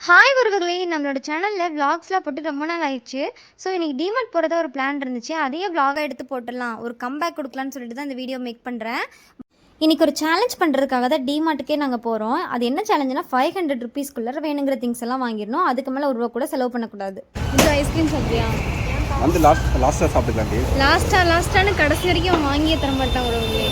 Hi உறவுகளே! நம்மளோட சேனல்ல விளாக்ஸ்லாம் போட்டு ரொம்ப நாள் ஆயிடுச்சு. ஸோ இன்னைக்கு டிமார்ட் போறதா ஒரு பிளான் இருந்துச்சு. அதையே விளாகா எடுத்து போட்டுடலாம். ஒரு கம்பேக் குடுக்கலான்னு சொல்லிட்டு தான் இந்த வீடியோ மேக் பண்றேன். இன்னைக்கு ஒரு சேலஞ்ச் பண்றதுக்காக தான் டிமார்ட்டுக்கே நாங்க போறோம். அது என்ன சேலஞ்சுனா ₹500 வேணுங்கிற திங்ஸ் எல்லாம் வாங்கிரணும். அதுக்கு மேல ₹1 கூட செலவு பண்ணக்கூடாது. இது ஐஸ்கிரீம் சாப்பிடுறியா? வந்து லாஸ்ட்டாக சாப்பிட்டுக்கலாம். லாஸ்ட்டான்னு கடைசி வரைக்கும் அவன் வாங்கியே தர மாட்டான் உறவுகளே.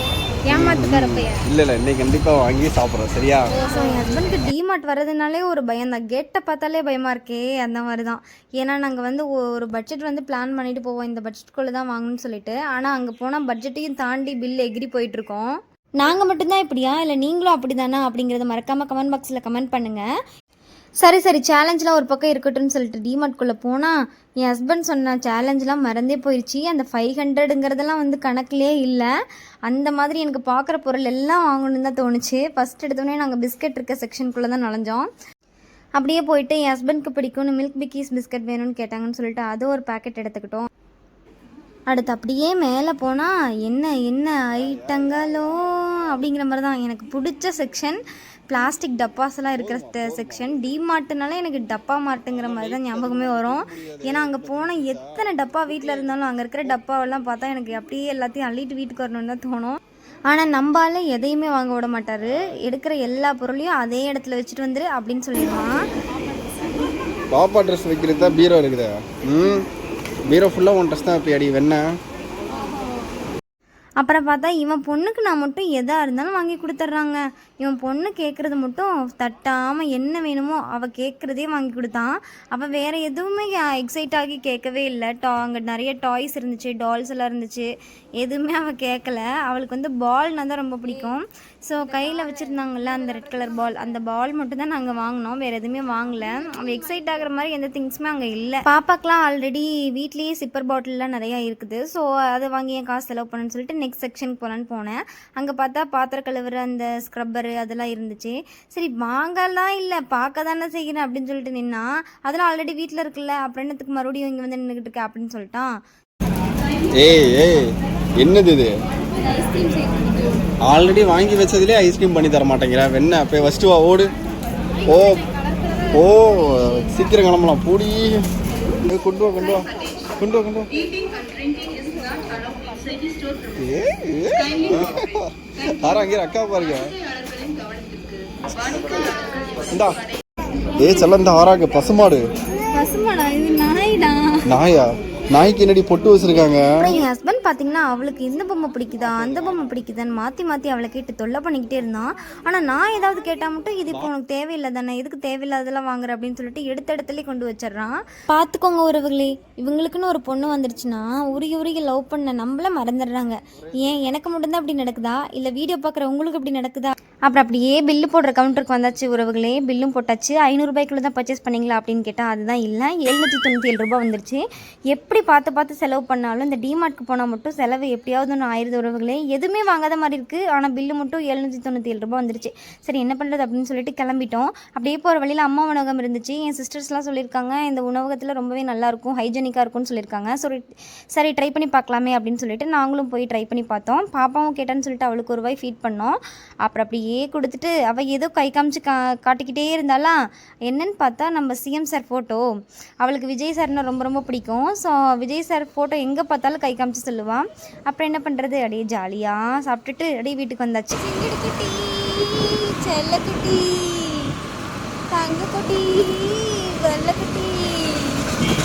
ஏமாத்துக்கார பையன். இல்லை இன்னைக்கு கண்டிப்பாக வாங்கி சாப்பிட்றோம் சரியா? ஸோ என் ஹஸ்பண்டுக்கு டிமார்ட் வரதுனாலே ஒரு பயம் தான். கேட்டை பார்த்தாலே பயமாக இருக்கே அந்த மாதிரி தான். ஏன்னா நாங்கள் வந்து ஒரு பட்ஜெட் வந்து பிளான் பண்ணிட்டு போவோம், இந்த பட்ஜெட்குள்ளே தான் வாங்கணும்னு சொல்லிட்டு. ஆனால் அங்கே போனால் பட்ஜெட்டையும் தாண்டி பில் எகிரி போயிட்டுருக்கோம். நாங்கள் மட்டும்தான் இப்படியா இல்லை நீங்களும் அப்படி தானா அப்படிங்கிறத மறக்காமல் கமெண்ட் பாக்ஸில் கமெண்ட் பண்ணுங்கள். சரி சேலஞ்செலாம் ஒரு பக்கம் இருக்கட்டும்னு சொல்லிட்டு டிமார்ட்குள்ளே போனால் என் ஹஸ்பண்ட் சொன்ன சேலஞ்செலாம் மறந்தே போயிடுச்சு. அந்த 500ங்கிறதெல்லாம் வந்து கணக்கிலே இல்லை. அந்த மாதிரி எனக்கு பார்க்குற பொருள் எல்லாம் வாங்கணுன்னு தான் தோணுச்சு. ஃபஸ்ட் எடுத்தோடனே நாங்கள் பிஸ்கட் இருக்க செக்ஷனுக்குள்ளே தான் நுழைஞ்சோம். அப்படியே போயிட்டு என் ஹஸ்பண்ட்க்கு பிடிக்கும்னு மில்க் பிக்கீஸ் பிஸ்கட் வேணும்னு கேட்டாங்கன்னு சொல்லிட்டு அது ஒரு பேக்கெட் எடுத்துக்கிட்டோம். அடுத்து அப்படியே மேலே போனால் என்ன ஐட்டங்களோ அப்படிங்கிற மாதிரி தான். எனக்கு பிடிச்ச செக்ஷன் பிளாஸ்டிக் டப்பாஸ்லாம் இருக்கிற செக்ஷன். டிமார்ட்னாலே எனக்கு டப்பா மார்ட்டுங்கிற மாதிரி தான் ஞாபகமே வரும். ஏன்னா அங்கே போனால் எத்தனை டப்பா வீட்டில் இருந்தாலும் அங்கே இருக்கிற டப்பாவெல்லாம் பார்த்தா எனக்கு அப்படியே எல்லாத்தையும் அள்ளிட்டு வீட்டுக்கு வரணும்னு தான் தோணும். ஆனால் நம்பால எதையுமே வாங்க விட மாட்டார். எடுக்கிற எல்லா பொருளையும் அதே இடத்துல வச்சுட்டு வந்துரு அப்படின்னு சொல்லிடுவான். பாப்பா ட்ரெஸ் வைக்கிறது தான் பீரோ இருக்குது. பீரோ ஃபுல்லாக ஒன் ட்ரெஸ் தான் இப்போ அடி வெண்ண. அப்புறம் பார்த்தா இவன் பொண்ணுக்கு நான் மட்டும் எதாக இருந்தாலும் வாங்கி கொடுத்துட்றாங்க. இவன் பொண்ணு கேட்குறது மட்டும் தட்டாமல் என்ன வேணுமோ அவள் கேட்குறதே வாங்கி கொடுத்தான். அவள் வேறு எதுவுமே எக்ஸைட் ஆகி கேட்கவே இல்லை. அங்கே நிறைய டாய்ஸ் இருந்துச்சு, டால்ஸ் எல்லாம் இருந்துச்சு. எதுவுமே அவள் கேட்கல. அவளுக்கு வந்து பால்னால் தான் ரொம்ப பிடிக்கும். ஸோ கையில் வச்சுருந்தாங்கள்ல அந்த ரெட் கலர் பால், அந்த பால் மட்டும் தான் நாங்கள் வாங்கினோம். வேறு எதுவுமே வாங்கலை. அவள் எக்ஸைட் ஆகிற மாதிரி எந்த திங்ஸுமே அங்கே இல்லை. பாப்பாக்கெலாம் ஆல்ரெடி வீட்லேயே சிப்பர் பாட்டில்லாம் நிறையா இருக்குது. ஸோ அதை வாங்கி என் காசு செலவு பண்ணுன்னு சொல்லிட்டு நெக்ஸ்ட் செக்ஷனுக்கு போகலான்னு போனேன். அங்கே பார்த்தா பாத்திரம் கழுவுற அந்த ஸ்க்ரப்பரு அதெல்லாம் இருந்துச்சு. சரி வாங்கலாம் இல்லை பார்க்க தானே செய்கிறேன் அப்படின்னு சொல்லிட்டு நின்னா, அதெல்லாம் ஆல்ரெடி வீட்டில் இருக்குல்ல, அப்புறம் என்னத்துக்கு மறுபடியும் இங்கே வந்து நின்றுக்கிட்டு இருக்க அப்படின்னு சொல்லிட்டான். ஏய் என்னது இது? ஆல்ரெடி வாங்கி வச்சதுலேயே ஐஸ்கிரீம் பண்ணி தர மாட்டேங்கிறா. வெண்ண போய் ஃபஸ்ட்டு வா ஓடு. ஓ ஓ சீக்கிரம் கிளம்பலாம். பூடி கொண்டு வா. அங்கே அக்கா பாருங்க. இந்தா செல்ல இந்த ஆறாங்க பசுமாடா. இது நாயா? நாய்க்கு என்னடி பொட்டு வச்சிருக்காங்க. என் ஹஸ்பண்ட் பார்த்தீங்கன்னா அவளுக்கு இந்த பொம்மை பிடிக்குதா அந்த பொம்மை பிடிக்குதான்னு மாற்றி அவளை கேட்டு தொல்லை பண்ணிக்கிட்டே இருந்தான். ஆனால் நான் ஏதாவது கேட்டால் மட்டும் இது இப்போ உனக்கு தேவையில்லை தானே, எதுக்கு தேவையில்லாதெல்லாம் வாங்குற அப்படின்னு சொல்லிட்டு எடுத்த இடத்துலேயே கொண்டு வச்சிடறான். பார்த்துக்கோங்க உறவுகளே, இவங்களுக்குன்னு ஒரு பொண்ணு வந்துருச்சுன்னா உருகி லவ் பண்ண நம்மள மறந்துடுறாங்க. ஏன் எனக்கு மட்டும்தான் அப்படி நடக்குதா இல்லை வீடியோ பார்க்குற உங்களுக்கு அப்படி நடக்குதா? அப்புறம் அப்படியே பில்லு போடுற கவுண்டருக்கு வந்தாச்சு உறவுகளே. பில்லும் போட்டாச்சு. ₹500 தான் பர்ச்சேஸ் பண்ணிங்களா அப்படின்னு கேட்டால் அதுதான் இல்லை, ₹797 வந்துருச்சு. எப்படி பார்த்து செலவு பண்ணாலும் இந்த டிமார்ட்க்கு போனால் மட்டும் செலவு எப்படியாவது ஒன்று ஆயிடுது உறவுகளே. எதுவுமே வாங்காத மாதிரி இருக்குது. ஆனால் பில்லு மட்டும் ₹797 வந்துருச்சு. சரி என்ன பண்ணுறது அப்படின்னு சொல்லிட்டு கிளம்பிட்டோம். அப்படியே போகிற வழியில் அம்மா உணவகம் இருந்துச்சு. என் சிஸ்டர்ஸ்லாம் சொல்லியிருக்காங்க இந்த உணவகத்தில் ரொம்பவே நல்லாயிருக்கும், ஹைஜெனிக்காக இருக்கும்னு சொல்லியிருக்காங்க. சரி ட்ரை பண்ணி பார்க்கலாமே அப்படின்னு சொல்லிட்டு நாங்களும் போய் ட்ரை பண்ணி பார்த்தோம். பாப்பாவும் கேட்டான்னு சொல்லிட்டு அவளுக்கு ஒரு வாய் ஃபீட் பண்ணோம். அப்புறம் அப்படியே கொடுத்துட்டு அவள் ஏதோ கை காமிச்சு காட்டிக்கிட்டே இருந்தாலாம். என்னன்னு பார்த்தா நம்ம சிஎம் சார் ஃபோட்டோ. அவளுக்கு விஜய் சார்னா ரொம்ப பிடிக்கும். ஸோ விஜய் சார் ஃபோட்டோ எங்கே பார்த்தாலும் கை காமிச்சு சொல்லுவான். அப்புறம் என்ன பண்ணுறது, அப்படியே ஜாலியாக சாப்பிட்டுட்டு அப்படியே வீட்டுக்கு வந்தாச்சு. செல்லக்குட்டி, தங்கக்குட்டி, வெள்ளக்குட்டி.